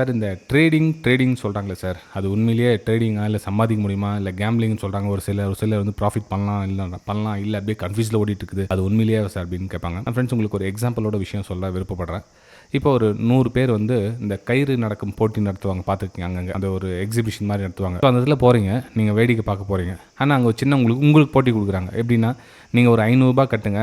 Sir இந்த trading சொல்கிறாங்களே sir, அது உண்மையிலேயே ட்ரேடிங்கா இல்லை சம்பாதிக்க முடியுமா, இல்லை கேம்பிளிங்னு சொல்கிறாங்க. ஒரு சிலர் வந்து ப்ராஃபிட் பண்ணலாம் இல்லை அப்படியே கன்ஃபியூஸில் ஓடிட்டு இருக்குது, அது உண்மையிலேயே சார் அப்படின்னு கேட்பாங்க. நான் ஃப்ரெண்ட்ஸ் உங்களுக்கு ஒரு எக்ஸாம்பிளோட விஷயம் சொல்ல விருப்பப்படுறேன். இப்போ ஒரு 100 பேர் வந்து இந்த கயிறு நடக்கும் போட்டி நடத்துவாங்க, பார்த்துருக்கீங்க அங்கங்கே அந்த ஒரு எக்ஸிபிஷன் மாதிரி நடத்துவாங்க. ஸோ அந்த இதில் போகிறீங்க, நீங்கள் வேடிக்கை பார்க்க போகிறீங்க. ஆனால் அங்கே ஒரு சின்ன உங்களுக்கு போட்டி கொடுக்குறாங்க. எப்படின்னா, நீங்கள் ஒரு ₹500 கட்டுங்க,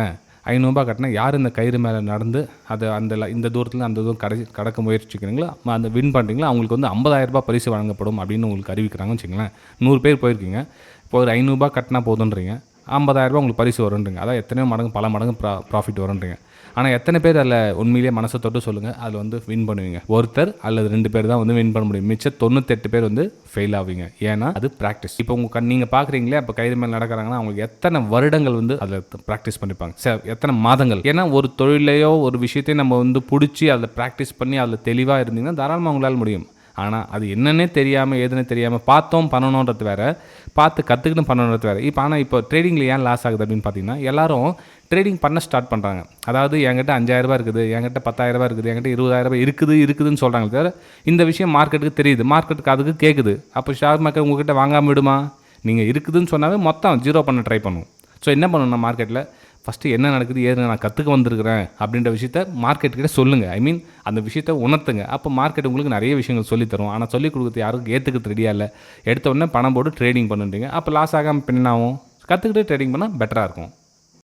₹500 கட்டினா யார் இந்த கயிறு மேலே நடந்து அதை இந்த தூரத்தில் அந்த தூரம் கடக்க முயற்சிக்கிறீங்களோ அந்த வின் பண்ணுறீங்களோ அவங்களுக்கு வந்து ₹50,000 பரிசு வழங்கப்படும் அப்படின்னு உங்களுக்கு அறிவிக்கிறாங்கன்னு வச்சுங்களேன். 100 பேர் போயிருக்கீங்க, இப்போ ஒரு ₹500 கட்டினா போதுன்றீங்க, ₹50,000 உங்களுக்கு பரிசு வரும்ன்றீங்க. அதான் எத்தனையோ மடங்கு பல மடங்கு ப்ராஃபிட் வரும்ன்றீங்க. ஆனால் எத்தனை பேர் அதில் உண்மையிலேயே மனசை தொட்டு சொல்லுங்கள், அதில் வந்து வின் பண்ணுவீங்க? ஒருத்தர் அல்லது 2 பேர் தான் வந்து வின் பண்ண முடியும். மிச்சம் 98 பேர் வந்து ஃபெயில் ஆவீங்க. ஏன்னா அது ப்ராக்டிஸ். இப்போ நீங்கள் பார்க்குறீங்களே, அப்போ கயிறு மேலே நடக்கிறாங்கன்னா அவங்களுக்கு எத்தனை வருடங்கள் வந்து அதில் ப்ராக்டிஸ் பண்ணிப்பாங்க சார், எத்தனை மாதங்கள். ஏன்னா ஒரு தொழிலையோ ஒரு விஷயத்தையும் நம்ம வந்து பிடிச்சி அதில் ப்ராக்டிஸ் பண்ணி அதில் தெளிவாக இருந்தீங்கன்னா தாராளமாக உங்களால் முடியும். ஆனால் அது என்னன்னே தெரியாமல் எதுன்னு தெரியாமல் பார்த்தோம் பண்ணணுன்றது வேறு, பார்த்து கற்றுக்கிட்டு பண்ணணுன்றது வேறு. இப்போ ட்ரேடிங்கில் ஏன் லாஸ் ஆகுது அப்படின்னு பார்த்தீங்கன்னா, எல்லோரும் ட்ரேடிங் பண்ண ஸ்டார்ட் பண்ணுறாங்க. அதாவது என்கிட்ட ₹5,000 இருக்குது, என்கிட்ட ₹10,000 இருக்குது, என்கிட்ட ₹20,000 இருக்குதுன்னு சொல்கிறாங்க தவிர இந்த விஷயம் மார்க்கெட்டுக்கு தெரியுது, மார்க்கெட்டுக்கு அதுக்கு கேட்குது. அப்போ ஷேர் மார்க்கெட் உங்கள்கிட்ட வாங்காமல் விடுமா? நீங்கள் இருக்குதுன்னு சொன்னாவே மொத்தம் ஜீரோ பண்ண ட்ரை பண்ணும். ஸோ என்ன பண்ணணும், மார்க்கெட்டில் ஃபஸ்ட்டு என்ன நடக்குது ஏது நான் கற்றுக்க வந்திருக்கிறேன் அப்படின்ற விஷயத்த மார்க்கெட்டுக்கிட்ட சொல்லுங்கள். அந்த விஷயத்த உணர்த்துங்க. அப்போ மார்க்கெட் உங்களுக்கு நிறைய விஷயங்கள் சொல்லித்தரும். ஆனால் சொல்லிக் கொடுக்குறது யாருக்கும் ஏற்றுக்கிறது ரெடியாக இல்லை. எடுத்த உடனே பணம் போட்டு ட்ரேடிங் பண்ணுறீங்க. அப்போ லாஸ் ஆகாமல் பின்னாவும் கற்றுக்கிட்டு ட்ரேடிங் பண்ணால் பெட்டராக இருக்கும்.